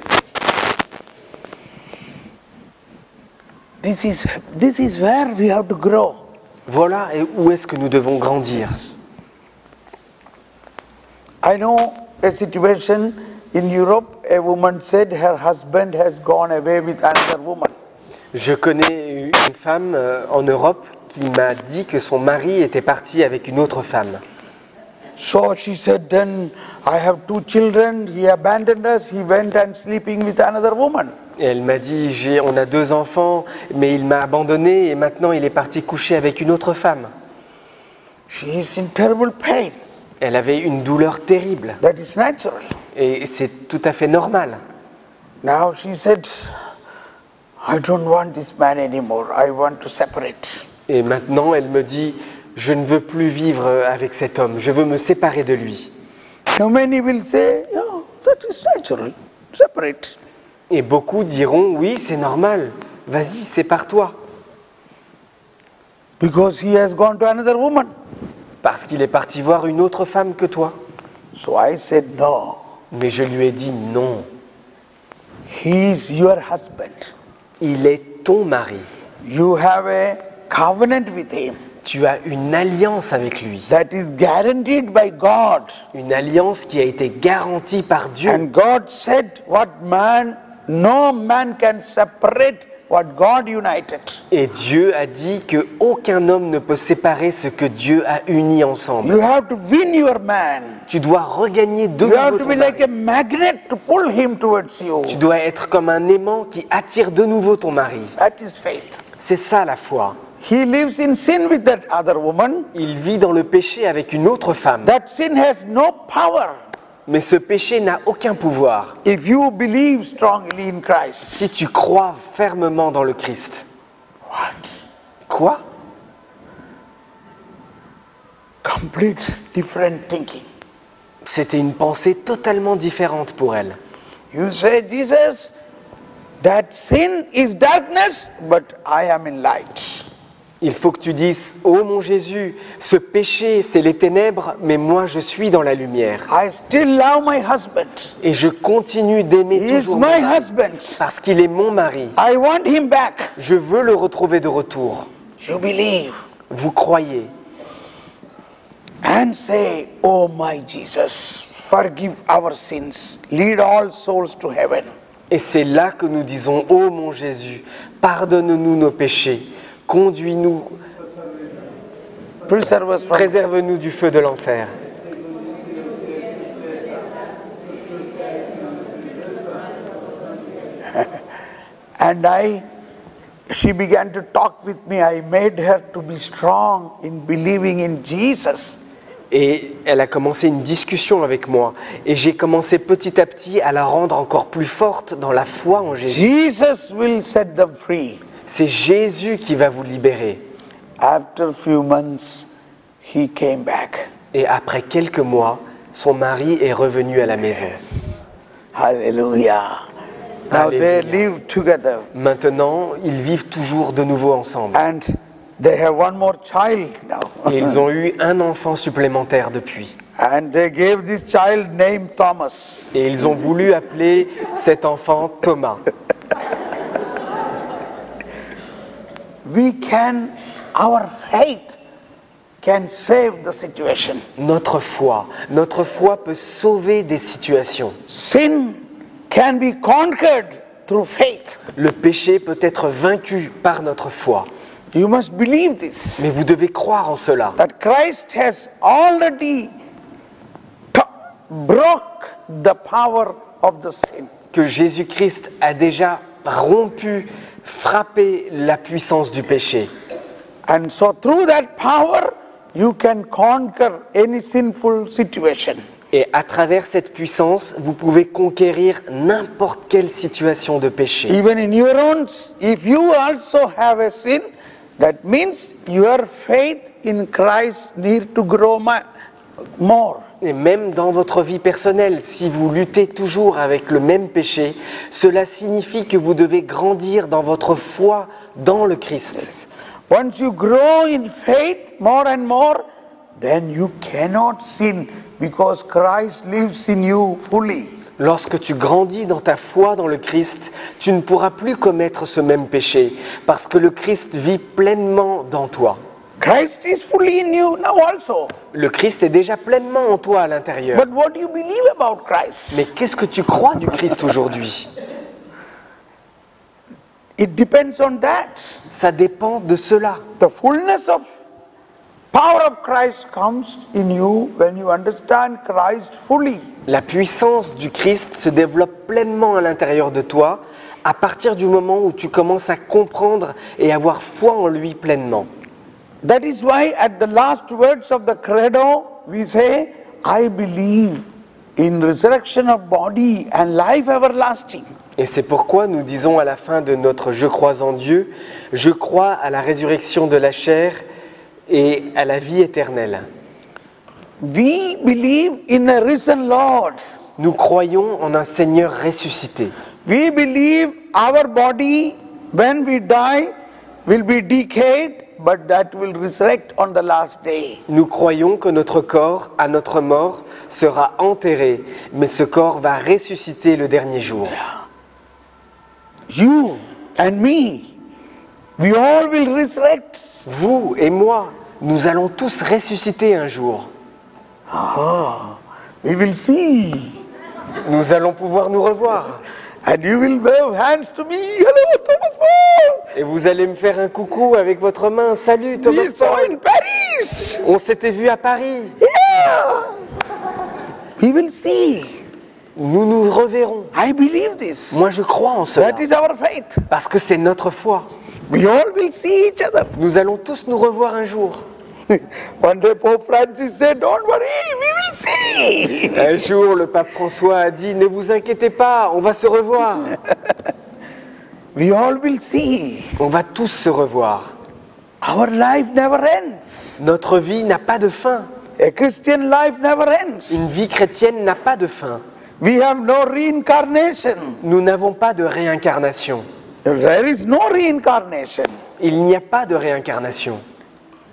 This is where we have to grow. Voilà et où est-ce que nous devons grandir. I know a situation in Europe, a woman said her husband has gone away with another woman. Je connais une femme en Europe qui m'a dit que son mari était parti avec une autre femme. So she said, then I have 2 children, he abandoned us, he went and sleeping with another woman. Et elle m'a dit, on a 2 enfants, mais il m'a abandonné et maintenant il est parti coucher avec une autre femme. She is in terrible pain. Elle avait une douleur terrible That is natural. et c'est tout à fait normal. Now she said, I don't want this man anymore, I want to separate. Et maintenant elle me dit, je ne veux plus vivre avec cet homme, je veux me séparer de lui. Now many will say, oh, that is natural, separate. Et beaucoup diront, oui c'est normal, vas-y sépare-toi. Because he has gone to another woman. Parce qu'il est parti voir une autre femme que toi. So I said, no, Mais je lui ai dit, non, he is your husband. il est ton mari. You have a covenant with him Tu as une alliance avec lui. that is guaranteed by God. Une alliance qui a été garantie par Dieu. And God said, no man can separate what God united. Et Dieu a dit qu'aucun homme ne peut séparer ce que Dieu a uni ensemble. You have to win your man. Tu dois regagner de You have nouveau to ton be like mari. a magnet to pull him towards you. Tu dois être comme un aimant qui attire de nouveau ton mari. That is faith. C'est ça la foi. He lives in sin with that other woman. Il vit dans le péché avec une autre femme. That sin has no power. Mais ce péché n'a aucun pouvoir. If you believe strongly in Christ. Si tu crois fermement dans le Christ. What? Quoi? Complete different thinking. C'était une pensée totalement différente pour elle. You say, Jesus, that sin is darkness, but I am in light. Il faut que tu dises, ô mon Jésus, ce péché, c'est les ténèbres, mais moi je suis dans la lumière. I still love my husband. Et je continue d'aimer He is toujours mon my mari, husband. parce qu'il est mon mari. I want him back. Je veux le retrouver de retour. You believe Vous croyez and say, oh my Jesus, forgive our sins, lead all souls to heaven. Et c'est là que nous disons, ô mon Jésus, pardonne-nous nos péchés, conduis-nous, Preserve us from préserve-nous du feu de l'enfer. And she began to talk with me. I made her to be strong in believing in Jesus. Et elle a commencé une discussion avec moi. Et j'ai commencé petit à petit à la rendre encore plus forte dans la foi en Jésus. Jesus will set them free. C'est Jésus qui va vous libérer. After a few months, he came back. Et après quelques mois, son mari est revenu à la maison. Hallelujah. Now they Hallelujah. live together. Maintenant, ils vivent toujours de nouveau ensemble. And they have one more child now. Et ils ont eu un enfant supplémentaire depuis. And they gave this child name Thomas. Et ils ont voulu appeler cet enfant Thomas. Our faith can save the situation. Notre foi peut sauver des situations. Sin can be conquered through faith. Le péché peut être vaincu par notre foi. You must believe this. Mais vous devez croire en cela. That Christ has already broke the power of the sin. Que Jésus-Christ a déjà rompu, frappé la puissance du péché. And so through that power, you can conquer any sinful situation. Et à travers cette puissance, vous pouvez conquérir n'importe quelle situation de péché. Even in your own, if you also have a sin, that means your faith in Christ need to grow more. Et même dans votre vie personnelle, si vous luttez toujours avec le même péché, cela signifie que vous devez grandir dans votre foi dans le Christ. Once you grow in faith more and more, then you cannot sin because Christ lives in you fully. Lorsque tu grandis dans ta foi dans le Christ, tu ne pourras plus commettre ce même péché parce que le Christ vit pleinement dans toi. Christ is fully in you now also. Le Christ est déjà pleinement en toi à l'intérieur. But what do you believe about Christ? Mais qu'est-ce que tu crois du Christ aujourd'hui? It depends on that. Ça dépend de cela. The fullness of power of Christ comes in you when you understand Christ fully. La puissance du Christ se développe pleinement à l'intérieur de toi à partir du moment où tu commences à comprendre et avoir foi en lui pleinement. That is why at the last words of the credo we say, I believe in resurrection of body and life everlasting. Et c'est pourquoi nous disons à la fin de notre « Je crois en Dieu », je crois à la résurrection de la chair et à la vie éternelle. We believe in a risen Lord. Nous croyons en un Seigneur ressuscité. We believe our body, when we die, will be decayed, but that will resurrect on the last day. Nous croyons que notre corps, à notre mort, sera enterré, mais ce corps va ressusciter le dernier jour. You and me, we all will resurrect. Vous et moi, nous allons tous ressusciter un jour. We will see. Nous allons pouvoir nous revoir. And you will wave hands to me. Hello, Thomas Paul. Et vous allez me faire un coucou avec votre main. Salut Thomas We saw Paul. in Paris. On s'était vu à Paris. Yeah. We will see. Nous nous reverrons. I believe this. Moi, je crois en cela. That is our faith. Parce que c'est notre foi. We all will see each other. Nous allons tous nous revoir un jour. One day Pope Francis said, don't worry, we will see. Un jour, le pape François a dit, ne vous inquiétez pas, on va se revoir. We all will see. On va tous se revoir. Our life never ends. Notre vie n'a pas de fin. A Christian life never ends. Une vie chrétienne n'a pas de fin. We have no reincarnation. Nous n'avons pas de réincarnation. There is no reincarnation. Il n'y a pas de réincarnation.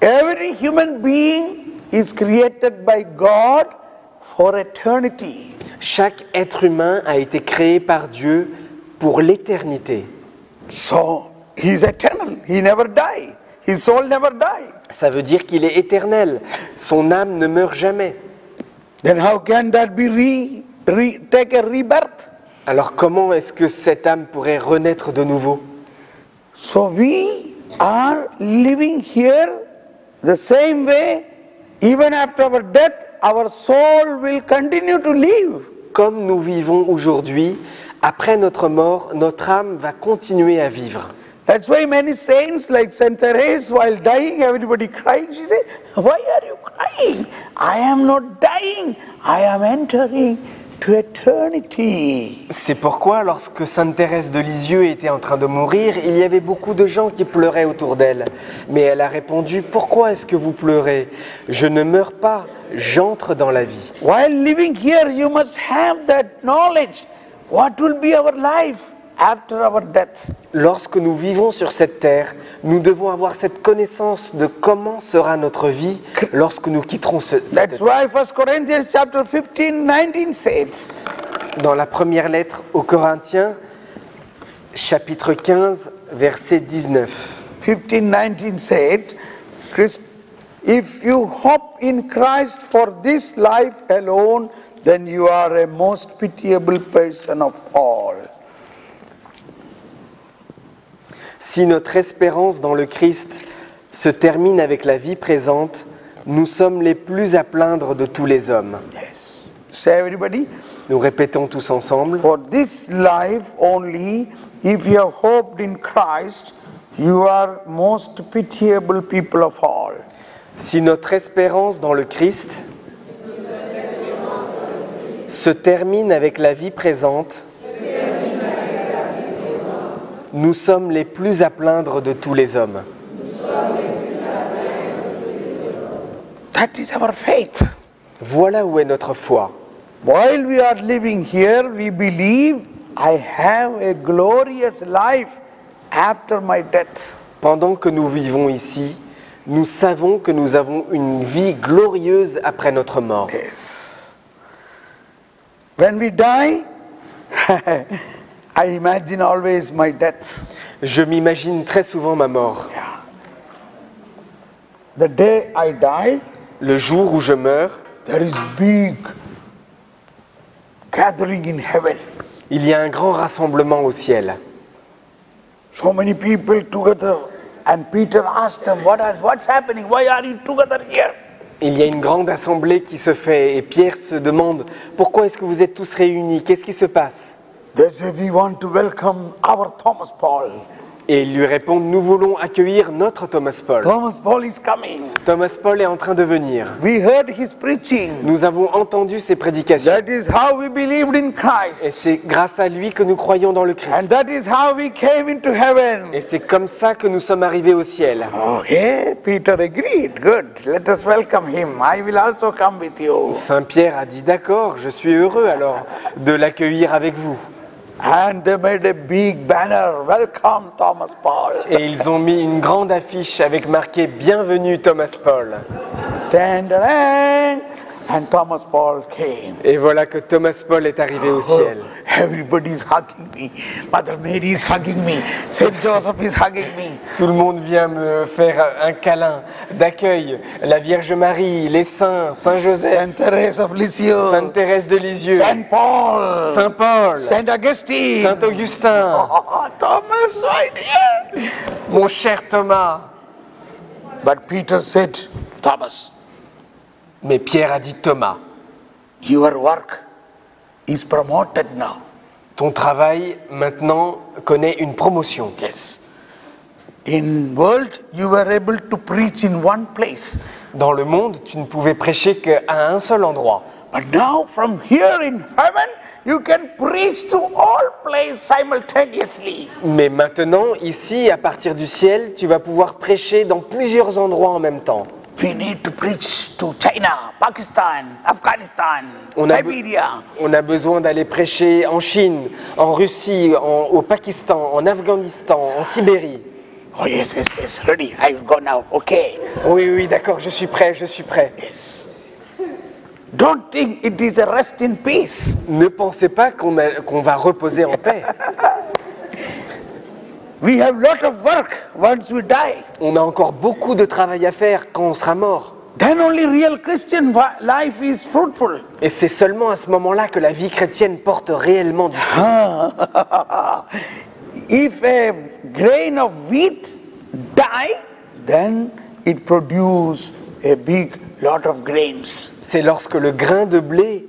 Every human being is created by God for eternity. Chaque être humain a été créé par Dieu pour l'éternité. So, he is eternal. He never die. His soul never die. Ça veut dire qu'il est éternel. Son âme ne meurt jamais. then how can that be take a rebirth? Alors comment est-ce que cette âme pourrait renaître de nouveau? So we are living here the same way, even after our death, our soul will continue to live. Comme nous vivons aujourd'hui, après notre mort, notre âme va continuer à vivre. That's why many saints like Saint Therese, while dying, everybody crying. She said, "Why are you crying? I am not dying. I am entering to eternity." C'est pourquoi, lorsque Sainte Thérèse de Lisieux était en train de mourir, il y avait beaucoup de gens qui pleuraient autour d'elle. Mais elle a répondu, « Pourquoi est-ce que vous pleurez? Je ne meurs pas, j'entre dans la vie. » While living here, you must have that knowledge. What will be our life after our death? Lorsque nous vivons sur cette terre, nous devons avoir cette connaissance de comment sera notre vie lorsque nous quitterons cette That's terre. why 1 Corinthians chapter 15:19 says, Dans la première lettre aux Corinthiens, chapitre 15, verset 19. 15:19 said, if you hope in Christ for this life alone, then you are a most pitiable person of all. Si notre espérance dans le Christ se termine avec la vie présente, nous sommes les plus à plaindre de tous les hommes. Yes. Say everybody, Nous répétons tous ensemble. for this life only, if you have hoped in Christ, you are most pitiable people of all. Si notre espérance dans le Christ se termine avec la vie présente, nous sommes les plus à plaindre de tous les hommes. That is our faith. Voilà où est notre foi. While we are living here, we believe I have a glorious life after my death. Pendant que nous vivons ici, nous savons que nous avons une vie glorieuse après notre mort. Yes. When we die, I imagine always my death. Je m'imagine très souvent ma mort. The day I die, Le jour où je meurs, there is big gathering in heaven. il y a un grand rassemblement au ciel. So many people together, and Peter asked them, what's happening? Why are you together here? Il y a une grande assemblée qui se fait et Pierre se demande « Pourquoi est-ce que vous êtes tous réunis? Qu'est-ce qui se passe ?» They say, we want to welcome our Thomas Paul. Et ils lui répondent « Nous voulons accueillir notre Thomas Paul. Thomas Paul is coming. Thomas Paul est en train de venir. We heard his preaching. Nous avons entendu ses prédications. That is how we believed in Et Christ. c'est grâce à lui que nous croyons dans le And Christ. that is how we came into heaven. Et c'est comme ça que nous sommes arrivés au ciel. Okay, Peter agreed. Good. Let us welcome him. I will also come with you. Saint Pierre a dit « D'accord, je suis heureux alors de l'accueillir avec vous. » And they made a big banner. Welcome, Thomas Paul. Et ils ont mis une grande affiche avec marqué « Bienvenue Thomas Paul ». Dang, and Thomas Paul came. Et voilà que Thomas Paul est arrivé au ciel. Everybody's hugging me. Mother Mary is hugging me. Saint Joseph is hugging me. Tout le monde vient me faire un câlin d'accueil. La Vierge Marie, les saints, Saint Joseph, Saint Thérèse of Lisieux. Sainte Thérèse de Lisieux, Saint Paul. Saint Paul, Saint Augustine. Saint Augustin, Oh, Thomas right here. mon cher Thomas. But Peter said, Thomas, Mais Pierre a dit Thomas, your work is promoted now. ton travail maintenant connaît une promotion. Yes. In world, you were able to preach in one place. Dans le monde, tu ne pouvais prêcher qu'à un seul endroit. But now from here in heaven, you can preach to all places simultaneously. Mais maintenant, ici, à partir du ciel, tu vas pouvoir prêcher dans plusieurs endroits en même temps. We need to preach to China, Pakistan, Afghanistan, On a, Siberia. on a besoin d'aller prêcher en Chine, en Russie, au Pakistan, en Afghanistan, en Sibérie. Oh yes, yes, yes, ready. I will go now. Okay. Oui, oui, d'accord, je suis prêt, je suis prêt. Yes. Don't think it is a rest in peace. Ne pensez pas qu'on va reposer en paix. We have lot of work once we die. On a encore beaucoup de travail à faire quand on sera mort. then only real Christian life is fruitful. Et c'est seulement à ce moment-là que la vie chrétienne porte réellement du fruit. If a grain of wheat die, then it produces a big lot of grains. C'est lorsque le grain de blé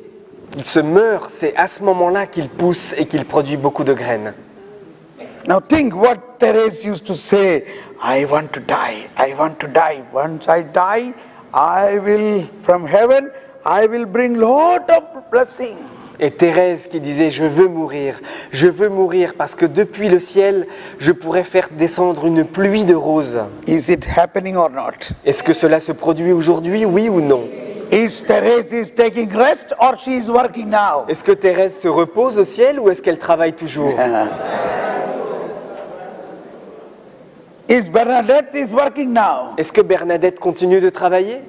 qui se meurt, c'est à ce moment-là qu'il pousse et qu'il produit beaucoup de graines. Now think what Therese used to say, I want to die, I want to die. Once I die, I will, from heaven, I will bring lot of blessing. Et Thérèse qui disait je veux mourir parce que depuis le ciel, je pourrais faire descendre une pluie de roses. Is it happening or not? Est-ce que cela se produit aujourd'hui, oui ou non? Is Therese is taking rest or she is working now? Est-ce que Thérèse se repose au ciel ou est-ce qu'elle travaille toujours? Is Bernadette is working now? Est-ce que Bernadette continue de travailler?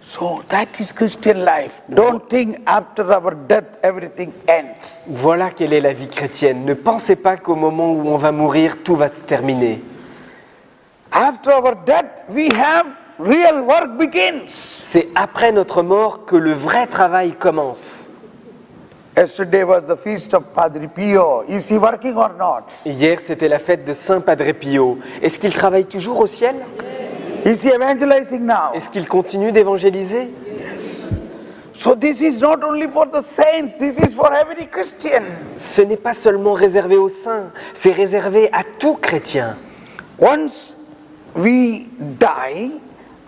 So that is Christian life. Don't think after our death everything ends. Voilà quelle est la vie chrétienne. Ne pensez pas qu'au moment où on va mourir, tout va se terminer. After our death, we have real work begins. C'est après notre mort que le vrai travail commence. Yesterday was the feast of Padre Pio. Is he working or not? Hier, c'était la fête de Saint Padre Pio. Est-ce qu'il travaille toujours au ciel? Is he evangelizing now? Est-ce qu'il continue d'évangéliser? So this is not only for the saints, this is for every Christian. Ce n'est pas seulement réservé aux saints, c'est réservé à tout chrétien. Once we die,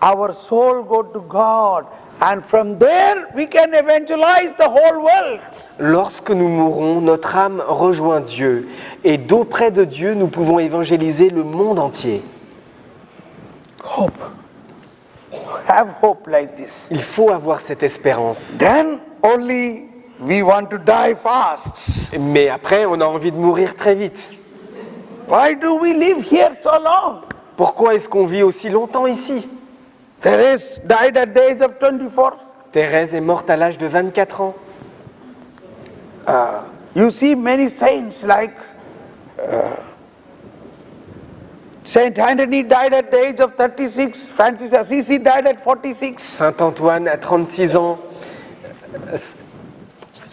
our soul goes to God, and from there we can evangelize the whole world. Lorsque nous mourrons, notre âme rejoint Dieu, et d'auprès de Dieu, nous pouvons évangéliser le monde entier. Hope. Have hope like this. Il faut avoir cette espérance. Then only we want to die fast. Mais après, on a envie de mourir très vite. Why do we live here so long? Pourquoi est-ce qu'on vit aussi longtemps ici? Therese died at the age of 24. Thérèse est morte à l'âge de 24 ans. You see many saints like Saint Anthony died at the age of 36. Francis Assisi died at 46. Saint Antoine à 36 ans.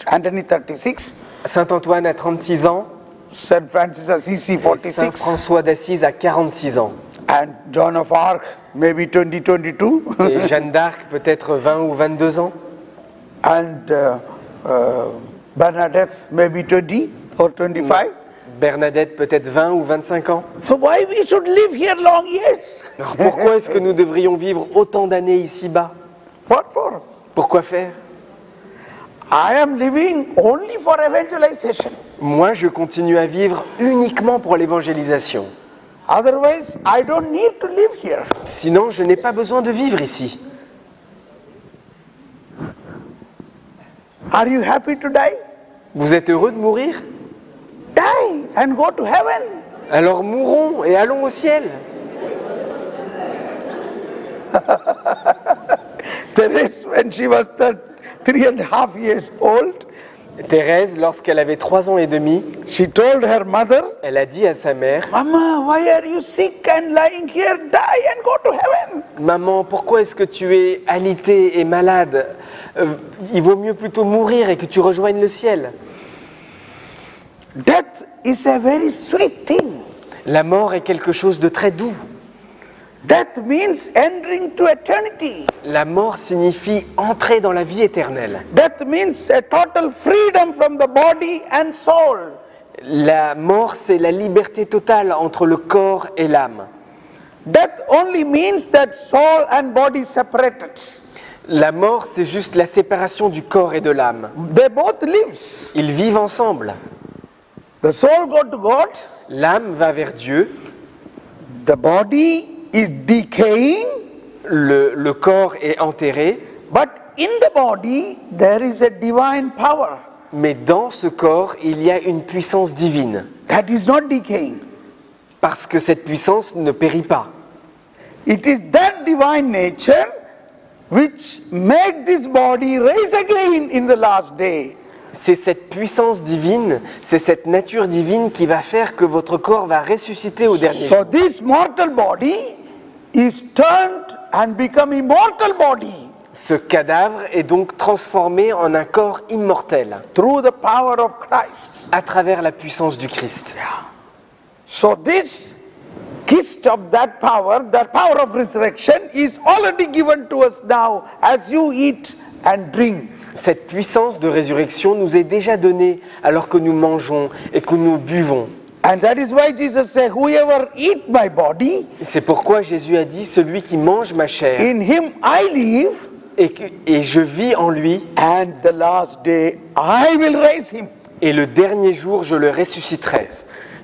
Anthony 36. Saint Antoine à 36 ans. Saint Francis Assisi Et Saint 46. François d'Assise à 46 ans. And Joan of Arc maybe 20, 22. Et Jeanne d'Arc peut-être 20 ou 22 ans. And Bernadette maybe 20 or 25. Bernadette peut-être 20 ou 25 ans. So why we should live here long years? Alors pourquoi est-ce que nous devrions vivre autant d'années ici-bas? What for? Pourquoi faire? I am living only for evangelization. Moi, je continue à vivre uniquement pour l'évangélisation. Otherwise, I don't need to live here. Sinon, je n'ai pas besoin de vivre ici. Are you happy to die? Vous êtes heureux de mourir? Die and go to heaven. Alors mourons et allons au ciel. Therese, when she was 3.5 years old, Thérèse, lorsqu'elle avait 3 ans et demi, she told her mother, elle a dit à sa mère, Mama, why are you sick and lying here? Die and go to heaven. Maman, pourquoi est-ce que tu es alitée et malade? Il vaut mieux plutôt mourir et que tu rejoignes le ciel. Death is a very sweet thing. La mort est quelque chose de très doux. Death means entering to eternity. La mort signifie entrer dans la vie éternelle. Death means a total freedom from the body and soul. La mort, c'est la liberté totale entre le corps et l'âme. Death only means that soul and body separated. La mort, c'est juste la séparation du corps et de l'âme. They both lives. Ils vivent ensemble. The soul goes to God. L'âme va vers Dieu. The body is decaying. Le corps est enterré. But in the body, there is a divine power. Mais dans ce corps, il y a une puissance divine. That is not decaying. Parce que cette puissance ne périt pas. It is that divine nature which make this body rise again in the last day. C'est cette puissance divine, c'est cette nature divine qui va faire que votre corps va ressusciter au dernier jour. So this mortal body is turned and become immortal body Ce cadavre est donc transformé en un corps immortel through the power of Christ. à travers la puissance du Christ. So this gift of that power of resurrection is already given to us now as you eat and drink. Cette puissance de résurrection nous est déjà donnée alors que nous mangeons et que nous buvons. And that is why Jesus said, whoever eat my body, Et c'est pourquoi Jésus a dit, celui qui mange ma chair in him I live, et je vis en lui, and the last day I will raise him. et le dernier jour je le ressusciterai.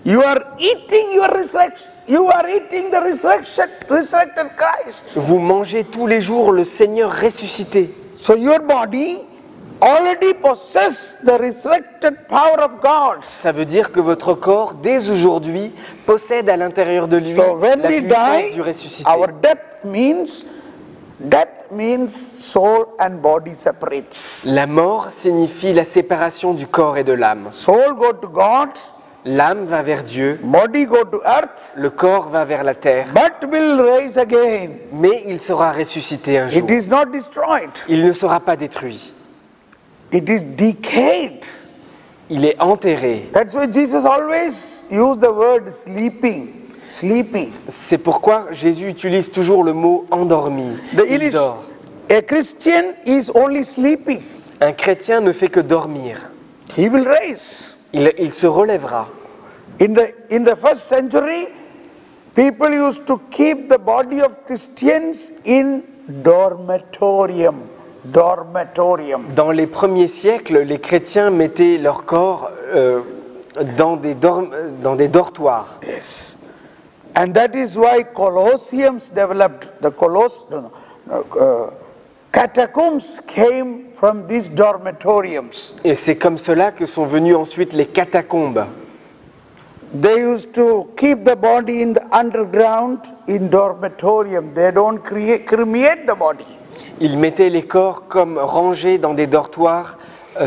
You are eating your resurrection. You are eating the resurrected Christ. Vous mangez tous les jours le Seigneur ressuscité. So your body already possesses the resurrected power of God. Ça veut dire que votre corps, dès aujourd'hui, possède à l'intérieur de lui So when la we puissance du die, ressuscité. our death means soul and body separates. La mort signifie la séparation du corps et de l'âme. Soul go to God, L'âme va vers Dieu, body go to earth, le corps va vers la terre, but will rise again. mais il sera ressuscité un jour. It is not destroyed. Il ne sera pas détruit. It is decayed. Il est enterré. That's why Jesus always used the word sleeping. Sleeping. C'est pourquoi Jésus utilise toujours le mot endormi. Il dort. A Christian is only sleeping. Un chrétien ne fait que dormir. He will rise. Il se relèvera. In the first century, people used to keep the body of Christians in dormitorium. Dormitorium. Dans les premiers siècles, les chrétiens mettaient leur corps dans des dortoirs. Yes. And that is why Colosseums developed. The catacombs came from these dormitoriums. Et c'est comme cela que sont venues ensuite les catacombes. They used to keep the body in the underground in dormitorium. They don't cremate the body. Ils mettaient les corps comme rangés dans des dortoirs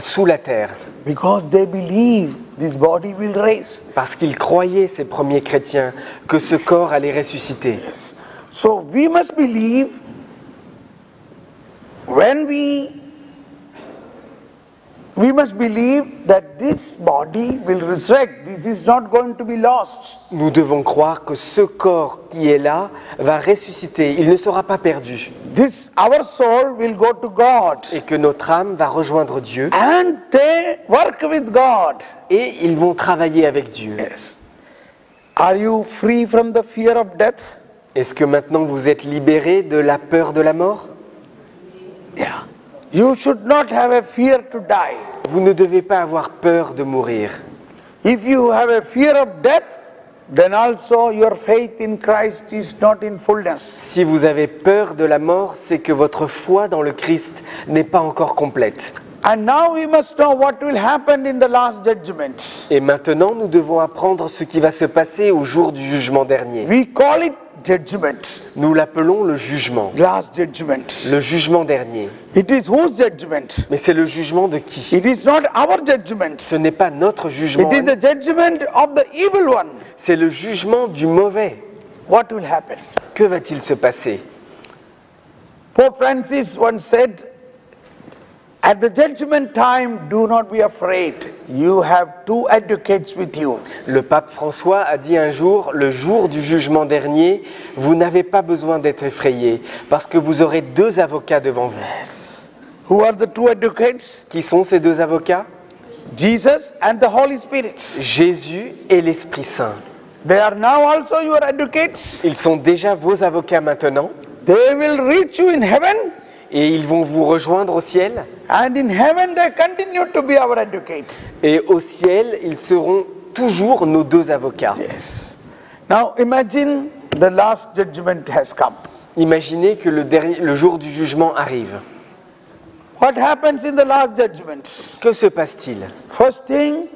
sous la terre. Because they believe this body will raise. Parce qu'ils croyaient, ces premiers chrétiens, que ce corps allait ressusciter. Yes. So we must believe when we must believe that this body will resurrect. This is not going to be lost. Nous devons croire que ce corps qui est là va ressusciter. Il ne sera pas perdu. Our soul will go to God. Et que notre âme va rejoindre Dieu. And they work with God. Et ils vont travailler avec Dieu. Yes. Are you free from the fear of death? Est-ce que maintenant vous êtes libérés de la peur de la mort? Yeah. You should not have a fear to die. Vous ne devez pas avoir peur de mourir. If you have a fear of death, then also your faith in Christ is not in fullness. Si vous avez peur de la mort, c'est que votre foi dans le Christ n'est pas encore complète. And now we must know what will happen in the last judgment. Et maintenant, nous devons apprendre ce qui va se passer au jour du jugement dernier. We call it judgment. Nous l'appelons le jugement. Last judgment. Le jugement dernier. It is whose judgment? Mais c'est le jugement de qui? It is not our judgment. Ce n'est pas notre jugement. It is the judgment of the evil one. C'est le jugement du mauvais. What will happen? Que va-t-il se passer? Pope Francis once said, at the judgment time, do not be afraid. You have two advocates with you. Le pape François a dit un jour, le jour du jugement dernier, vous n'avez pas besoin d'être effrayés, parce que vous aurez deux avocats devant vous. Yes. Who are the two advocates? Qui sont ces deux avocats? Jesus and the Holy Spirit. Jésus et l'Esprit Saint. They are now also your advocates. Ils sont déjà vos avocats maintenant, They will reach you in heaven. et ils vont vous rejoindre au ciel. And in heaven they continue to be our advocate. Et au ciel, ils seront toujours nos deux avocats. Yes. Now imagine the last judgment has come. Imaginez que le jour du jugement arrive. What happens in the last judgment? Que se passe-t-il? First thing,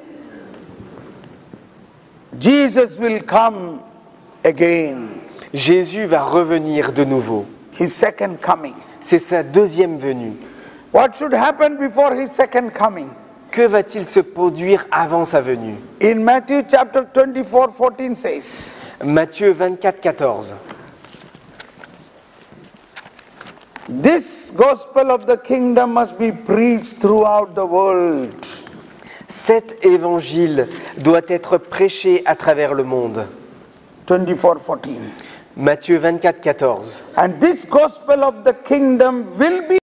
Jesus will come again. Jésus va revenir de nouveau. His second coming. C'est sa deuxième venue. What should happen before his second coming? Que va-t-il se produire avant sa venue? In Matthew chapter 24:14 says, Matthieu 24, 14. This gospel of the kingdom must be preached throughout the world. Cet évangile doit être prêché à travers le monde. 24:14. Matthieu 24, 14. And this gospel of the kingdom will be